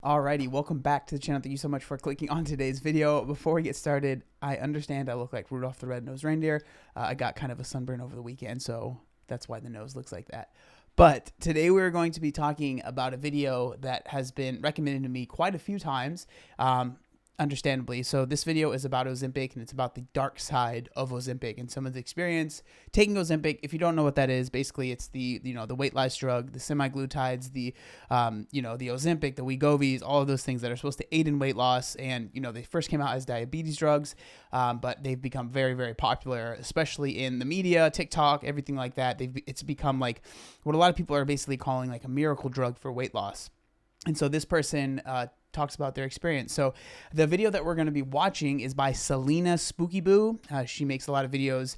Alrighty, welcome back to the channel. Thank you so much for clicking on today's video. Before we get started, I understand I look like Rudolph the Red-Nosed Reindeer. I got kind of a sunburn over the weekend, so that's why the nose looks like that. But today we're going to be talking about a video that has been recommended to me quite a few times, understandably. So this video is about Ozempic, and it's about the dark side of Ozempic and someone's experience taking Ozempic. If you don't know what that is, basically it's the weight loss drug, the semaglutides, the Ozempic, the Wegovy's, all of those things that are supposed to aid in weight loss. And they first came out as diabetes drugs, but they've become very, very popular, especially in the media, TikTok, everything like that. It's become like what a lot of people are basically calling like a miracle drug for weight loss. And so this person talks about their experience. So the video that we're going to be watching is by CelinaSpookyBoo. She makes a lot of videos,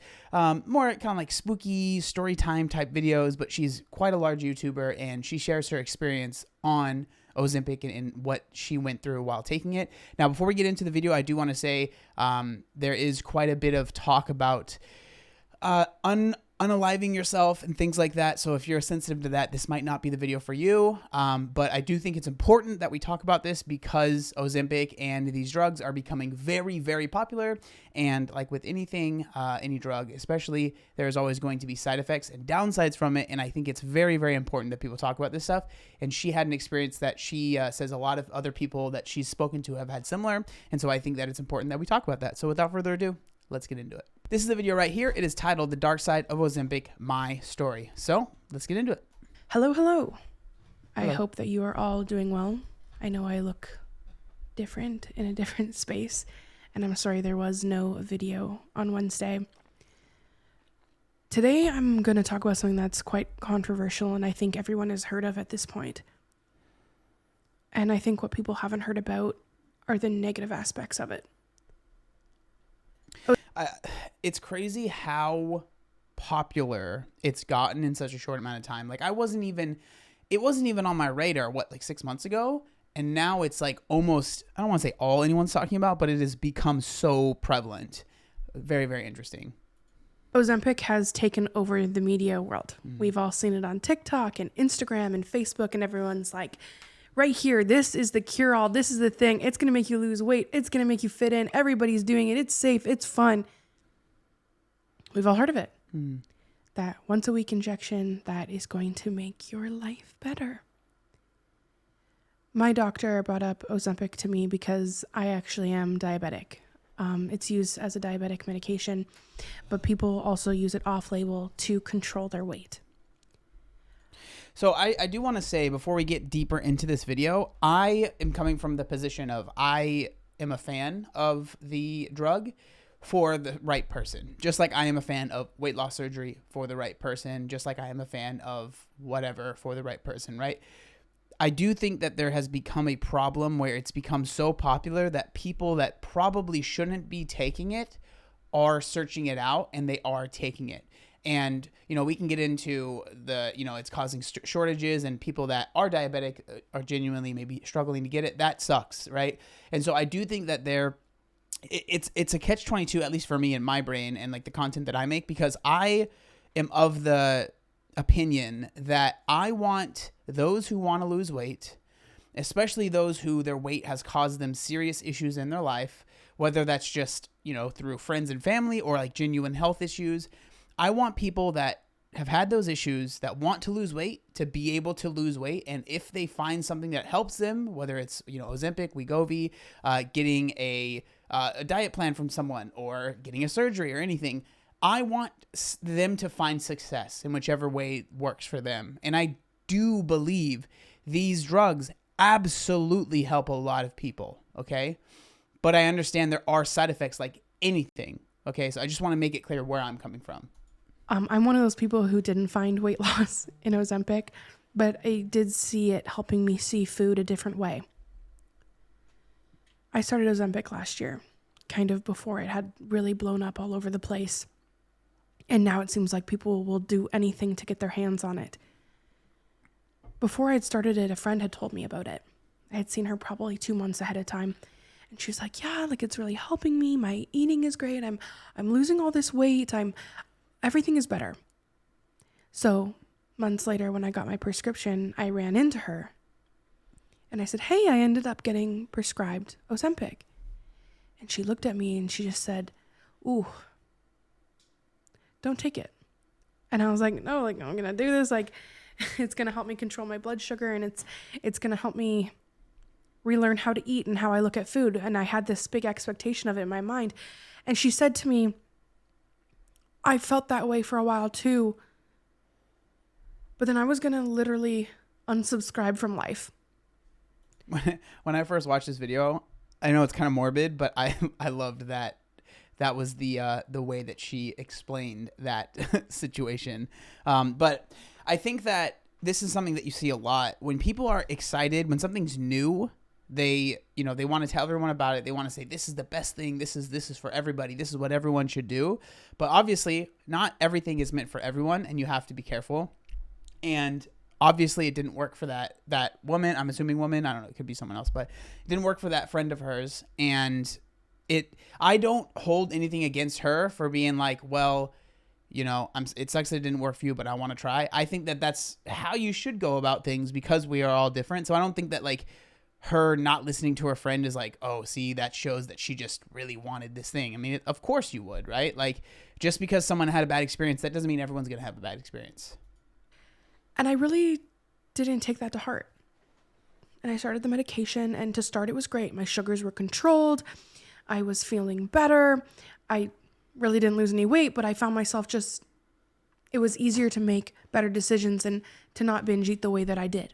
more kind of like spooky story time type videos, but she's quite a large YouTuber, and she shares her experience on Ozempic and what she went through while taking it. Now, before we get into the video, I do want to say there is quite a bit of talk about unaliving yourself and things like that. So if you're sensitive to that, this might not be the video for you. But I do think it's important that we talk about this because Ozempic and these drugs are becoming very, very popular. And like with anything, any drug, especially, there's always going to be side effects and downsides from it. And I think it's very, very important that people talk about this stuff. And she had an experience that she says a lot of other people that she's spoken to have had similar. And so I think that it's important that we talk about that. So without further ado, let's get into it. This is the video right here. It is titled The Dark Side of Ozempic, My Story. So let's get into it. Hello, hello. I Hello. hope that you are all doing well. I know I look different in a different space, and I'm sorry there was no video on Wednesday. Today I'm going to talk about something that's quite controversial and I think everyone has heard of at this point. And I think what people haven't heard about are the negative aspects of it. It's crazy how popular it's gotten in such a short amount of time. Like it wasn't even on my radar, like 6 months ago. And now it's like almost, I don't want to say all anyone's talking about, but it has become so prevalent. Very, very interesting. Ozempic has taken over the media world. We've all seen it on TikTok and Instagram and Facebook, and everyone's like, right here, this is the cure-all. This is the thing. It's going to make you lose weight. It's going to make you fit in. Everybody's doing it. It's safe. It's fun. We've all heard of it. That once-a-week injection that is going to make your life better. My doctor brought up Ozempic to me because I actually am diabetic. It's used as a diabetic medication, but people also use it off-label to control their weight. So I do want to say, before we get deeper into this video, I am coming from the position of I am a fan of the drug for the right person. Just like I am a fan of weight loss surgery for the right person, just like I am a fan of whatever for the right person, right? I do think that there has become a problem where it's become so popular that people that probably shouldn't be taking it are searching it out, and they are taking it. And, we can get into the, it's causing shortages, and people that are diabetic are genuinely maybe struggling to get it. That sucks, right? And so I do think that it's a catch-22, at least for me in my brain and like the content that I make, because I am of the opinion that I want those who want to lose weight, especially those who their weight has caused them serious issues in their life, whether that's just, through friends and family or like genuine health issues. I want people that have had those issues that want to lose weight to be able to lose weight. And if they find something that helps them, whether it's, Ozempic, Wegovy, getting a diet plan from someone or getting a surgery or anything, I want them to find success in whichever way works for them. And I do believe these drugs absolutely help a lot of people. Okay. But I understand there are side effects like anything. Okay. So I just want to make it clear where I'm coming from. I'm one of those people who didn't find weight loss in Ozempic, but I did see it helping me see food a different way. I started Ozempic last year, kind of before it had really blown up all over the place. And now it seems like people will do anything to get their hands on it. Before I had started it, a friend had told me about it. I had seen her probably 2 months ahead of time. And she was like, yeah, like it's really helping me. My eating is great. I'm losing all this weight. Everything is better. So months later, when I got my prescription, I ran into her And I said, hey, I ended up getting prescribed Ozempic. And she looked at me and she just said, ooh, don't take it. And I was like, no, like, I'm going to do this. Like, it's going to help me control my blood sugar, and it's going to help me relearn how to eat and how I look at food. And I had this big expectation of it in my mind. And she said to me, I felt that way for a while too. But then I was going to literally unsubscribe from life. When I first watched this video, I know it's kind of morbid, but I loved that. That was the way that she explained that situation. But I think that this is something that you see a lot when people are excited, when something's new. They want to tell everyone about it. They want to say, this is the best thing. This is for everybody. This is what everyone should do. But obviously, not everything is meant for everyone, and you have to be careful. And obviously, it didn't work for that woman. I'm assuming woman. I don't know. It could be someone else, but it didn't work for that friend of hers. And I don't hold anything against her for being like, well, it sucks that it didn't work for you, but I want to try. I think that that's how you should go about things, because we are all different. So I don't think that like her not listening to her friend is like, oh, see, that shows that she just really wanted this thing. I mean, of course you would, right? Like, just because someone had a bad experience, that doesn't mean everyone's going to have a bad experience. And I really didn't take that to heart. And I started the medication, and to start, it was great. My sugars were controlled. I was feeling better. I really didn't lose any weight, but I found myself it was easier to make better decisions and to not binge eat the way that I did.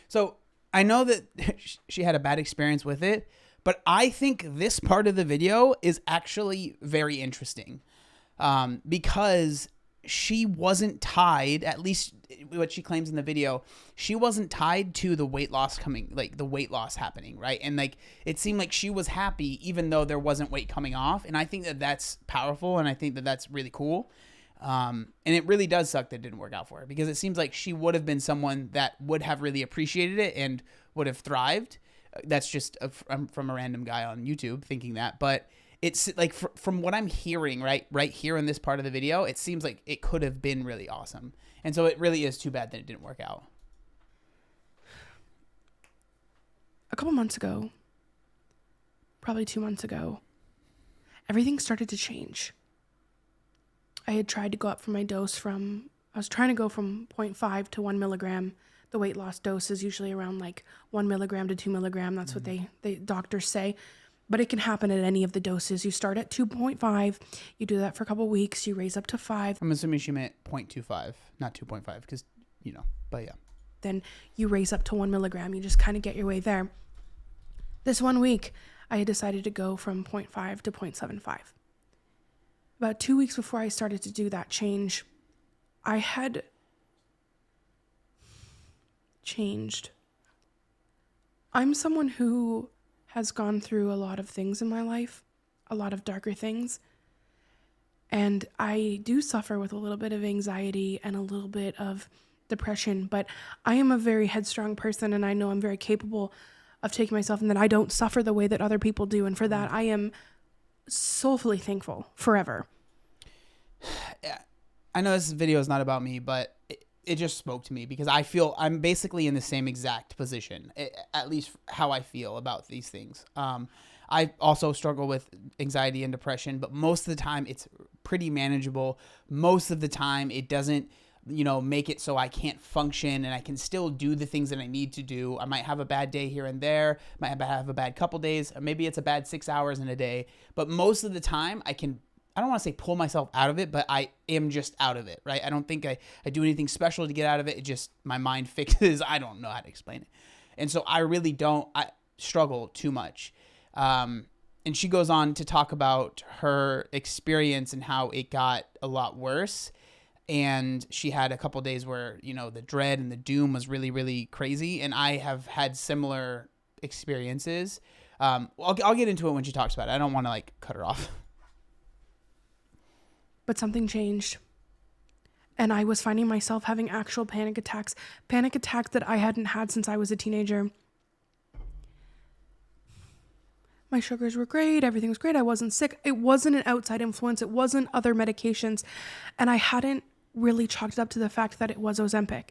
So I know that she had a bad experience with it, but I think this part of the video is actually very interesting, because she wasn't tied, at least what she claims in the video, she wasn't tied to the weight loss happening, right? And like, it seemed like she was happy even though there wasn't weight coming off. And I think that that's powerful, and I think that that's really cool. And it really does suck that it didn't work out for her, because it seems like she would have been someone that would have really appreciated it and would have thrived. That's just from a random guy on YouTube thinking that, but it's like from what I'm hearing right here in this part of the video, it seems like it could have been really awesome. And so it really is too bad that it didn't work out. A couple months ago, probably 2 months ago, everything started to change. I had tried to go up from my dose I was trying to go from 0.5 to 1 milligram. The weight loss dose is usually around like 1 milligram to 2 milligram. That's what they doctors say. But it can happen at any of the doses. You start at 2.5. You do that for a couple weeks. You raise up to 5. I'm assuming she meant 0.25, not 2.5, because, but yeah. Then you raise up to 1 milligram. You just kind of get your way there. This 1 week, I had decided to go from 0.5 to 0.75. About 2 weeks before I started to do that change, I had changed. I'm someone who has gone through a lot of things in my life, a lot of darker things. And I do suffer with a little bit of anxiety and a little bit of depression, but I am a very headstrong person, and I know I'm very capable of taking myself, and that I don't suffer the way that other people do. And for that, I am soulfully thankful forever. I know this video is not about me, but it just spoke to me, because I feel I'm basically in the same exact position, at least how I feel about these things. I also struggle with anxiety and depression, but most of the time it's pretty manageable. Most of the time it doesn't, make it so I can't function, and I can still do the things that I need to do. I might have a bad day here and there, might have a bad couple days, or maybe it's a bad 6 hours in a day, but most of the time I don't want to say pull myself out of it, but I am just out of it, right? I don't think I do anything special to get out of it. It just, my mind fixes. I don't know how to explain it. And so I really I struggle too much. And she goes on to talk about her experience and how it got a lot worse. And she had a couple days where, the dread and the doom was really, really crazy. And I have had similar experiences. I'll get into it when she talks about it. I don't want to cut her off. But something changed. And I was finding myself having actual panic attacks that I hadn't had since I was a teenager. My sugars were great. Everything was great. I wasn't sick. It wasn't an outside influence. It wasn't other medications. And I hadn't really chalked it up to the fact that it was Ozempic.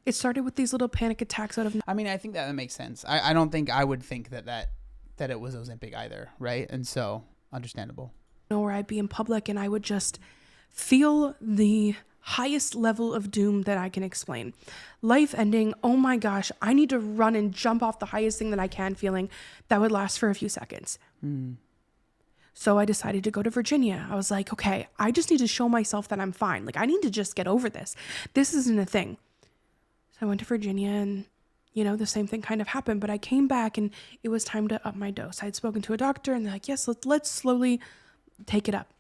It started with these little panic attacks out of. I mean, I think that makes sense. I don't think I would think that it was Ozempic either, right? And so, understandable. Where I'd be in public and I would just feel the highest level of doom that I can explain. Life ending, oh my gosh, I need to run and jump off the highest thing that I can feeling that would last for a few seconds. So I decided to go to Virginia. I was like, okay, I just need to show myself that I'm fine. Like, I need to just get over this. This isn't a thing. So I went to Virginia and, you know, the same thing kind of happened, but I came back and it was time to up my dose. I had spoken to a doctor and they're like, yes, let's slowly take it up.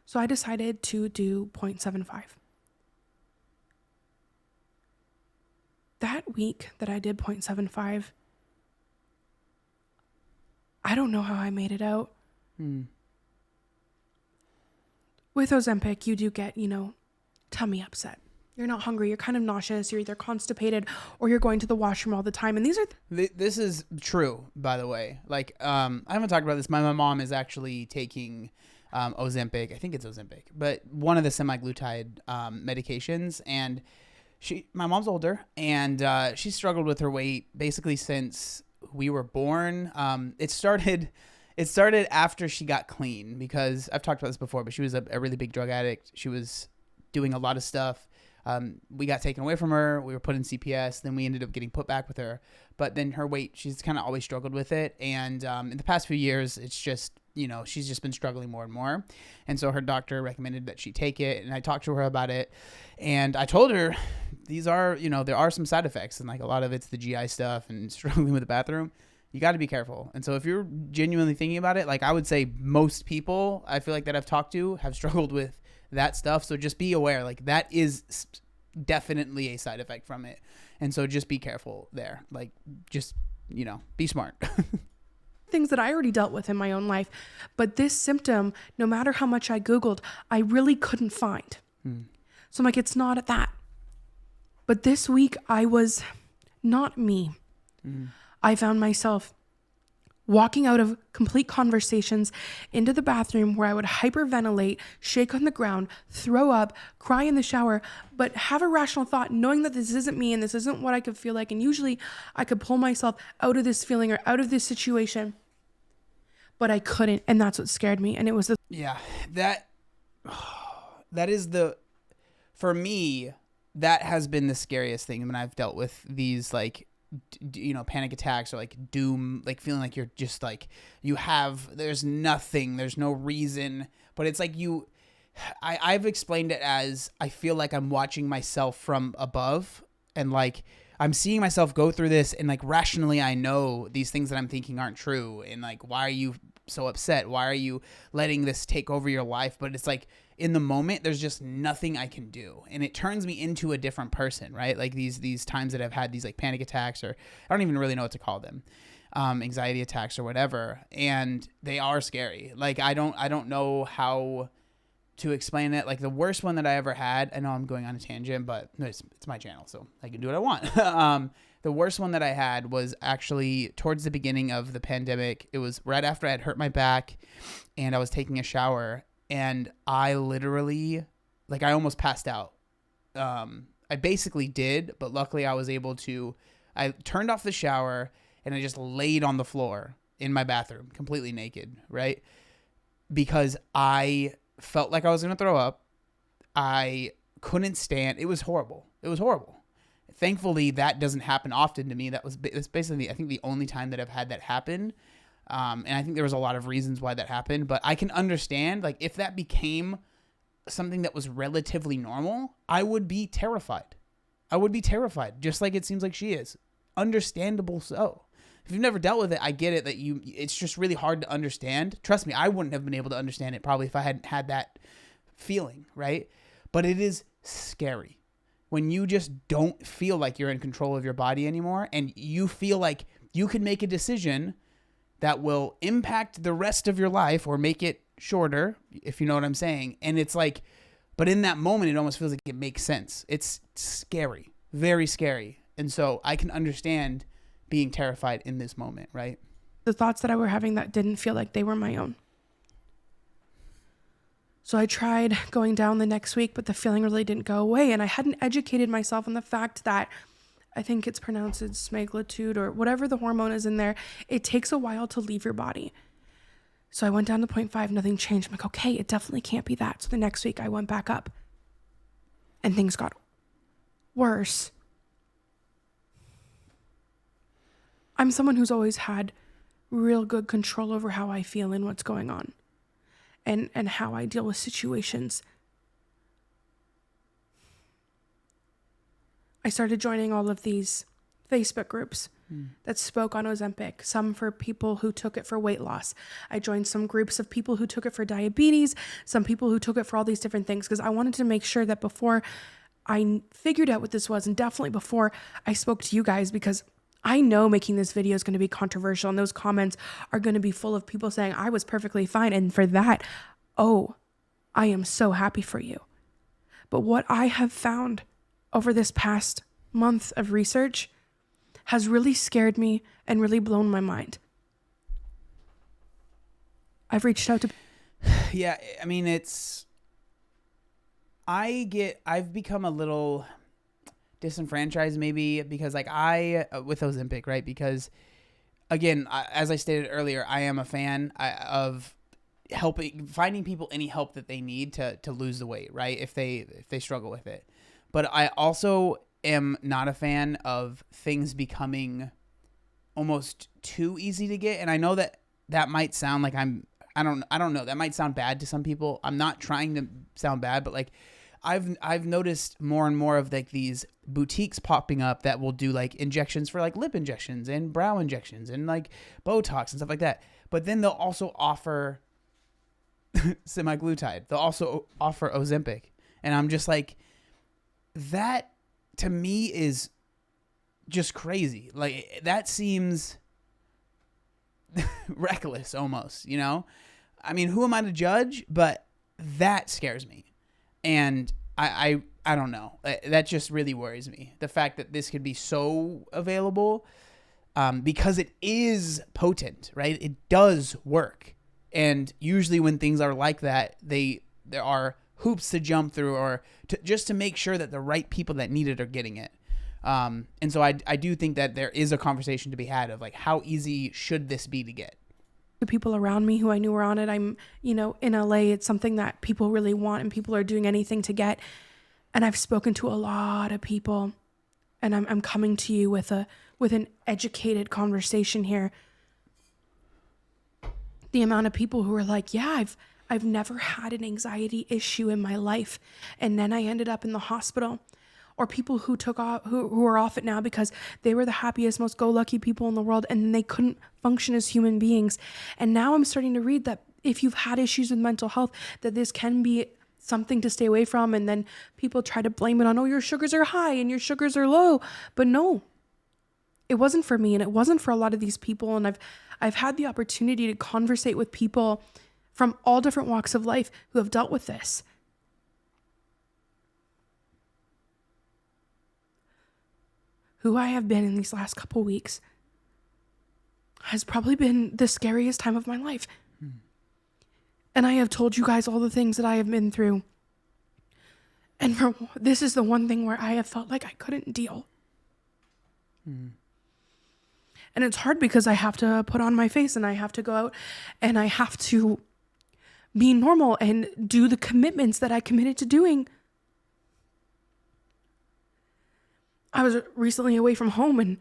So I decided to do 0.75. That week that I did 0.75, I don't know how I made it out. With Ozempic, you do get, you know, tummy upset. You're not hungry. You're kind of nauseous. You're either constipated or you're going to the washroom all the time. And these are... This is true, by the way. Like, I haven't talked about this. My mom is actually taking Ozempic. I think it's Ozempic, but one of the semaglutide medications. And my mom's older, and she struggled with her weight basically since we were born. It started after she got clean, because I've talked about this before, but she was a really big drug addict. She was doing a lot of stuff. We got taken away from her. We were put in CPS. Then we ended up getting put back with her. But then her weight, she's kind of always struggled with it. And in the past few years, it's just, you know, she's just been struggling more and more. And so her doctor recommended that she take it. And I talked to her about it. And I told her, these are, you know, there are some side effects. And like a lot of it's the GI stuff and struggling with the bathroom. You got to be careful. And so if you're genuinely thinking about it, like I would say most people I feel like that I've talked to have struggled with that stuff. So just be aware, like that is definitely a side effect from it. And so just be careful there. Like just, you know, be smart. Things that I already dealt with in my own life. But this symptom, no matter how much I Googled, I really couldn't find. So I'm like, it's not at that. But this week I was not me. I found myself walking out of complete conversations into the bathroom where I would hyperventilate, shake on the ground, throw up, cry in the shower, but have a rational thought, knowing that this isn't me and this isn't what I could feel like. And usually I could pull myself out of this feeling or out of this situation, but I couldn't. And that's what scared me. And it was that is for me, that has been the scariest thing when I've dealt with these, like, you know, panic attacks or like doom, like feeling like you're just like there's no reason, but it's like I've explained it as I feel like I'm watching myself from above, and like I'm seeing myself go through this, and like rationally I know these things that I'm thinking aren't true, and like, why are you so upset? Why are you letting this take over your life? But it's like in the moment, there's just nothing I can do. And it turns me into a different person, right? Like these times that I've had these like panic attacks, or I don't even really know what to call them, anxiety attacks or whatever. And they are scary. Like, I don't know how to explain it. Like the worst one that I ever had, I know I'm going on a tangent, but it's my channel, so I can do what I want. The worst one that I had was actually towards the beginning of the pandemic. It was right after I had hurt my back and I was taking a shower, and I literally, like, I almost passed out. I basically did, but luckily I was able to, I turned off the shower and I just laid on the floor in my bathroom, completely naked, right? Because I felt like I was going to throw up. I couldn't stand. It was horrible. Thankfully, that doesn't happen often to me. It's basically, I think, the only time that I've had that happen. And I think there was a lot of reasons why that happened, but I can understand, like, if that became something that was relatively normal, I would be terrified. Just like it seems like she is. Understandable so. If you've never dealt with it, I get it that it's just really hard to understand. Trust me, I wouldn't have been able to understand it probably if I hadn't had that feeling, right? But it is scary when you just don't feel like you're in control of your body anymore, and you feel like you can make a decision that will impact the rest of your life or make it shorter, if you know what I'm saying. And it's like, but in that moment, it almost feels like it makes sense. It's scary, very scary. And so I can understand being terrified in this moment, right? The thoughts that I were having that didn't feel like they were my own. So I tried going down the next week, but the feeling really didn't go away. And I hadn't educated myself on the fact that I think it's pronounced semaglutide or whatever the hormone is in there. It takes a while to leave your body. So I went down to 0.5, nothing changed. I'm like, okay, it definitely can't be that. So the next week I went back up and things got worse. I'm someone who's always had real good control over how I feel and what's going on and how I deal with situations. I started joining all of these Facebook groups that spoke on Ozempic, some for people who took it for weight loss. I joined some groups of people who took it for diabetes, some people who took it for all these different things, because I wanted to make sure that before I figured out what this was, and definitely before I spoke to you guys, because I know making this video is going to be controversial, and those comments are going to be full of people saying I was perfectly fine. And for that, oh, I am so happy for you. But what I have found over this past month of research has really scared me and really blown my mind. I've reached out to... Yeah, I mean, I've become a little disenfranchised maybe because like with Ozempic, right? Because again, as I stated earlier, I am a fan of finding people any help that they need to lose the weight, right? If they struggle with it. But I also am not a fan of things becoming almost too easy to get. And I know that might sound like I don't know. That might sound bad to some people. I'm not trying to sound bad, but like I've noticed more and more of like these boutiques popping up that will do like injections for like lip injections and brow injections and like Botox and stuff like that. But then they'll also offer semaglutide. They'll also offer Ozempic. And I'm just like, that to me is just crazy. Like that seems reckless almost, you know? I mean, who am I to judge? But that scares me. And I don't know. That just really worries me. The fact that this could be so available because it is potent, right? It does work. And usually when things are like that, there are hoops to jump through or just to make sure that the right people that need it are getting it. And so I do think that there is a conversation to be had of like, how easy should this be to get? The people around me who I knew were on it. I'm, in LA, it's something that people really want and people are doing anything to get. And I've spoken to a lot of people, and I'm coming to you with an educated conversation here. The amount of people who are like, yeah, I've never had an anxiety issue in my life, and then I ended up in the hospital. Or people who took off, who are off it now because they were the happiest, most go-lucky people in the world, and they couldn't function as human beings. And now I'm starting to read that if you've had issues with mental health, that this can be something to stay away from. And then people try to blame it on, oh, your sugars are high and your sugars are low. But no, it wasn't for me, and it wasn't for a lot of these people. And I've had the opportunity to conversate with people from all different walks of life who have dealt with this. Who I have been in these last couple weeks has probably been the scariest time of my life. And I have told you guys all the things that I have been through. And this is the one thing where I have felt like I couldn't deal. And it's hard because I have to put on my face and I have to go out and I have to be normal and do the commitments that I committed to doing. I was recently away from home, and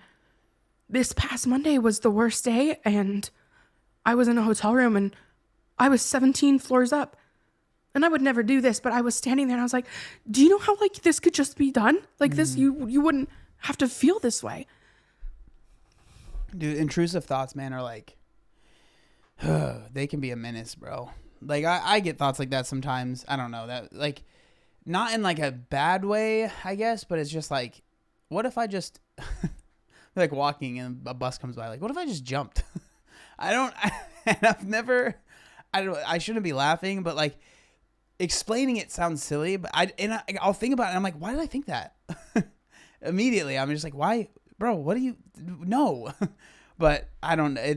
this past Monday was the worst day, and I was in a hotel room, and I was 17 floors up. And I would never do this, but I was standing there, and I was like, do you know how, like, this could just be done? Like, this, you wouldn't have to feel this way. Dude, intrusive thoughts, man, are like, they can be a menace, bro. Like, I get thoughts like that sometimes. I don't know, that, like, not in, like, a bad way, I guess, but it's just like, what if I just like walking and a bus comes by? Like, what if I just jumped? I shouldn't be laughing, but like explaining it sounds silly, but I'll think about it and I'm like, why did I think that? Immediately. I'm just like, why, bro, what do you know? But I don't know.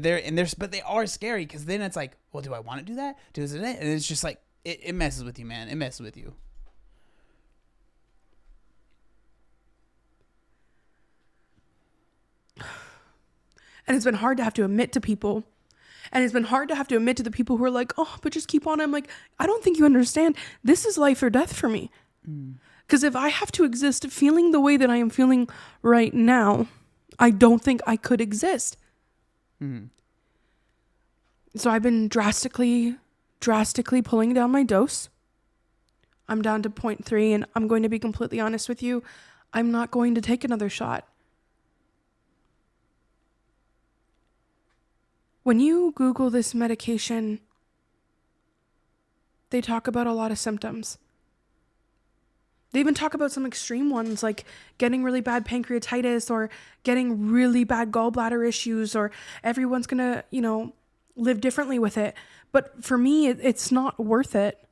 But they are scary because then it's like, well, do I want to do that? And it's just like, it messes with you, man. It messes with you. And it's been hard to have to admit to people. And it's been hard to have to admit to the people who are like, oh, but just keep on. I'm like, I don't think you understand. This is life or death for me. Because if I have to exist feeling the way that I am feeling right now, I don't think I could exist. So I've been drastically pulling down my dose. I'm down to 0.3, and I'm going to be completely honest with you. I'm not going to take another shot. When you Google this medication, they talk about a lot of symptoms. They even talk about some extreme ones, like getting really bad pancreatitis or getting really bad gallbladder issues, or everyone's going to, live differently with it. But for me, it's not worth it.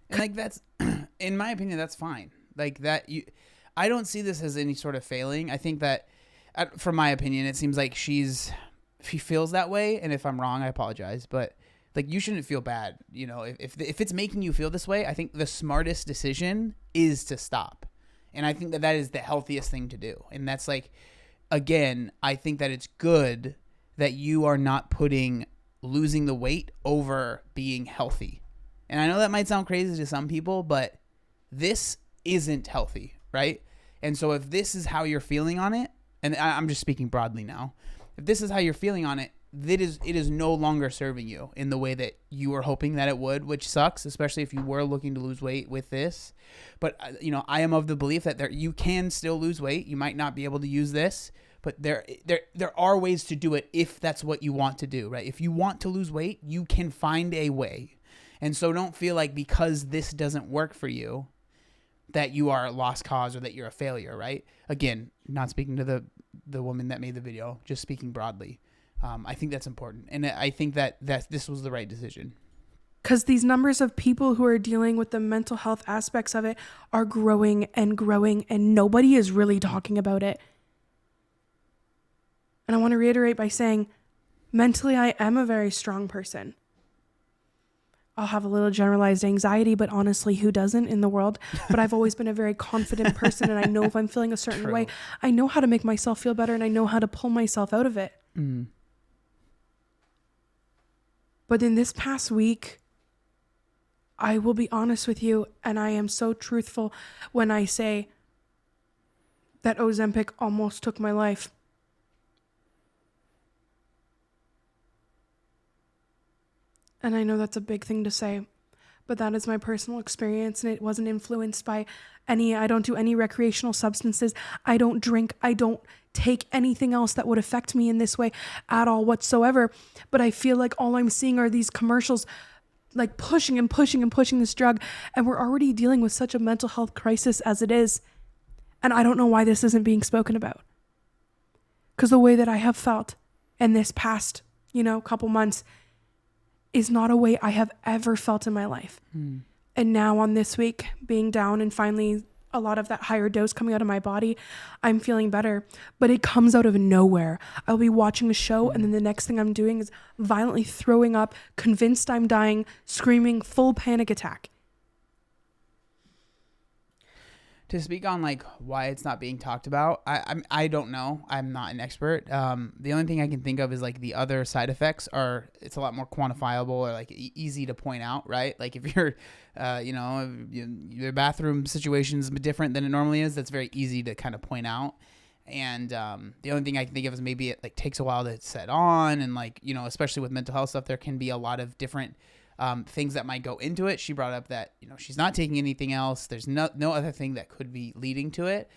And like, that's, in my opinion, that's fine. Like that, I don't see this as any sort of failing. I think that, from my opinion, it seems like she feels that way. And if I'm wrong, I apologize. But like, you shouldn't feel bad. If it's making you feel this way, I think the smartest decision is to stop. And I think that is the healthiest thing to do. And that's like, again, I think that it's good that you are not putting losing the weight over being healthy. And I know that might sound crazy to some people, but this isn't healthy, right? And so if this is how you're feeling on it, and I'm just speaking broadly now, if this is how you're feeling on it, it is no longer serving you in the way that you were hoping that it would, which sucks, especially if you were looking to lose weight with this. But, I am of the belief that you can still lose weight. You might not be able to use this, but there are ways to do it if that's what you want to do, right? If you want to lose weight, you can find a way. And so don't feel like because this doesn't work for you that you are a lost cause or that you're a failure, right? Again, not speaking to the woman that made the video, just speaking broadly. I think that's important. And I think that this was the right decision. Because these numbers of people who are dealing with the mental health aspects of it are growing and growing, and nobody is really talking about it. And I want to reiterate by saying, mentally, I am a very strong person. I'll have a little generalized anxiety, but honestly, who doesn't in the world? But I've always been a very confident person, and I know if I'm feeling a certain way, I know how to make myself feel better, and I know how to pull myself out of it. But in this past week, I will be honest with you, and I am so truthful when I say that Ozempic almost took my life. And I know that's a big thing to say, but that is my personal experience, and it wasn't influenced by I don't do any recreational substances. I don't drink. I don't take anything else that would affect me in this way at all whatsoever. But I feel like all I'm seeing are these commercials like pushing and pushing and pushing this drug. And we're already dealing with such a mental health crisis as it is. And I don't know why this isn't being spoken about. Because the way that I have felt in this past, couple months is not a way I have ever felt in my life. And now on this week, being down and finally a lot of that higher dose coming out of my body, I'm feeling better. But it comes out of nowhere. I'll be watching a show, and then the next thing I'm doing is violently throwing up, convinced I'm dying, screaming, full panic attack. To speak on like why it's not being talked about, I don't know. I'm not an expert. The only thing I can think of is like the other side effects it's a lot more quantifiable or like easy to point out, right? Like if you're, your bathroom situation is different than it normally is, that's very easy to kind of point out. And the only thing I can think of is maybe it like takes a while to set on, and like especially with mental health stuff, there can be a lot of different things that might go into it. She brought up that, she's not taking anything else. There's no other thing that could be leading to it,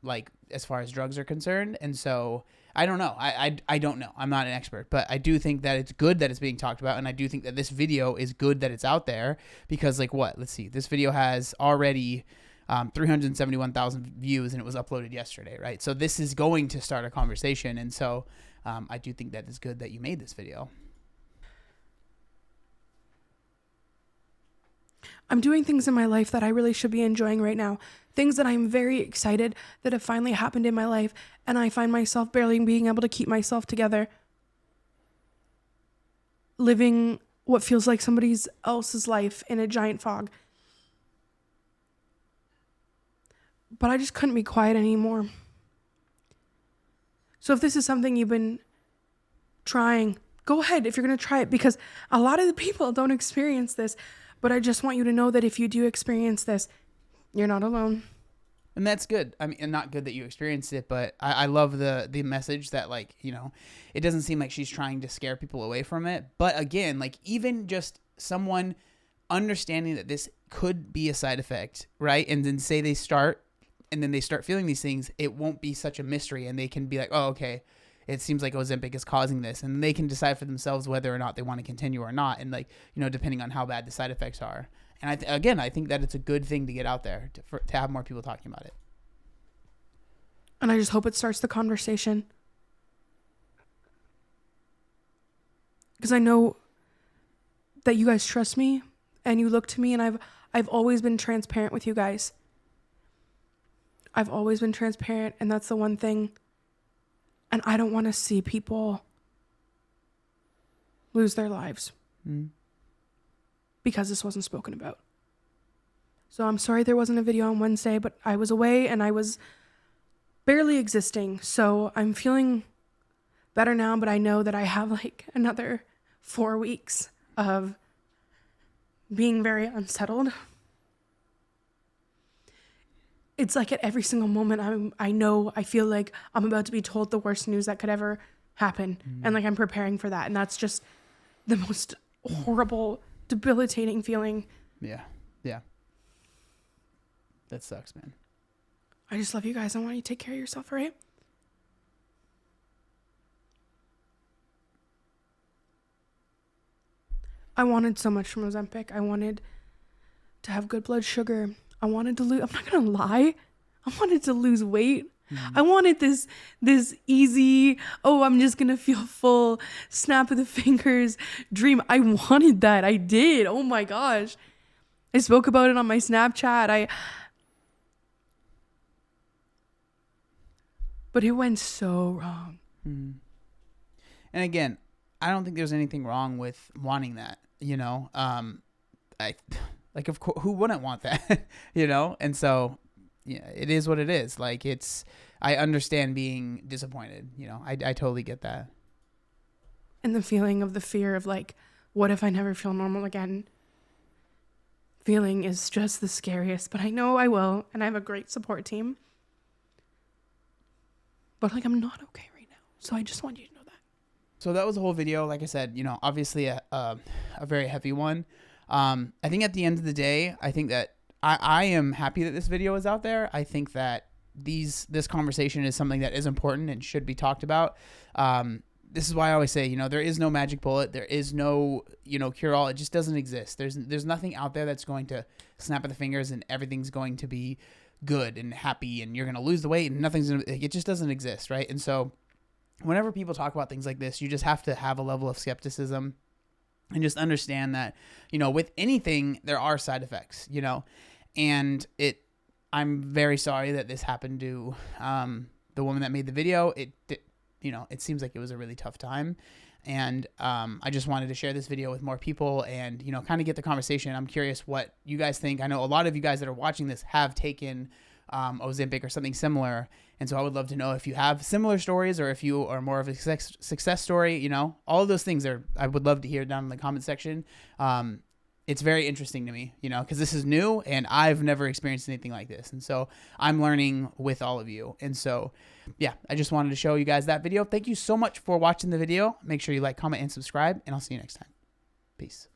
like as far as drugs are concerned. And so I don't know. I don't know. I'm not an expert, but I do think that it's good that it's being talked about. And I do think that this video is good that it's out there because let's see, this video has already 371,000 views and it was uploaded yesterday, right? So this is going to start a conversation. And so I do think that it's good that you made this video. I'm doing things in my life that I really should be enjoying right now. Things that I'm very excited that have finally happened in my life, and I find myself barely being able to keep myself together. Living what feels like somebody else's life in a giant fog. But I just couldn't be quiet anymore. So if this is something you've been trying, go ahead if you're going to try it, because a lot of the people don't experience this. But I just want you to know that if you do experience this, you're not alone. And that's good. I mean, and not good that you experienced it, but I love the message that, like, you know, it doesn't seem like she's trying to scare people away from it. But again, like, even just someone understanding that this could be a side effect, right? And then say they start, and then they start feeling these things, it won't be such a mystery. And they can be like, oh, okay, it seems like Ozempic is causing this. And they can decide for themselves whether or not they want to continue or not. And, like, you know, depending on how bad the side effects are. And I think that it's a good thing to get out there to have more people talking about it. And I just hope it starts the conversation. Because I know that you guys trust me and you look to me, and I've always been transparent with you guys. I've always been transparent, and that's the one thing. And I don't want to see people lose their lives. Because this wasn't spoken about. So I'm sorry there wasn't a video on Wednesday, but I was away and I was barely existing. So I'm feeling better now, but I know that I have like another 4 weeks of being very unsettled. It's like at every single moment I feel like I'm about to be told the worst news that could ever happen. And like I'm preparing for that. And that's just the most horrible, debilitating feeling. Yeah. That sucks, man. I just love you guys. I want you to take care of yourself, right? I wanted so much from Ozempic. I wanted to have good blood sugar. I wanted to lose, I'm not going to lie, I wanted to lose weight. I wanted this easy, oh, I'm just going to feel full, snap of the fingers dream. I wanted that. I did. Oh my gosh. I spoke about it on my Snapchat. But it went so wrong. And again, I don't think there's anything wrong with wanting that, you know? Of course, who wouldn't want that, you know? And so, yeah, it is what it is. Like, I understand being disappointed, you know? I totally get that. And the feeling of the fear of, like, what if I never feel normal again? Feeling is just the scariest, but I know I will, and I have a great support team. But, like, I'm not okay right now, so I just want you to know that. So that was the whole video. Like I said, you know, obviously a very heavy one. I think at the end of the day, I think that I am happy that this video is out there. I think that this conversation is something that is important and should be talked about. This is why I always say, you know, there is no magic bullet. There is no, you know, cure all. It just doesn't exist. There's nothing out there that's going to snap of the fingers and everything's going to be good and happy and you're going to lose the weight and it just doesn't exist. Right. And so whenever people talk about things like this, you just have to have a level of skepticism and just understand that, you know, with anything, there are side effects, you know, and I'm very sorry that this happened to the woman that made the video. You know, it seems like it was a really tough time. And I just wanted to share this video with more people and, you know, kind of get the conversation. I'm curious what you guys think. I know a lot of you guys that are watching this have taken Ozempic or something similar. And so I would love to know if you have similar stories or if you are more of a success story, you know, all of those things I would love to hear down in the comment section. It's very interesting to me, you know, because this is new and I've never experienced anything like this. And so I'm learning with all of you. And so, yeah, I just wanted to show you guys that video. Thank you so much for watching the video. Make sure you like, comment, and subscribe, and I'll see you next time. Peace.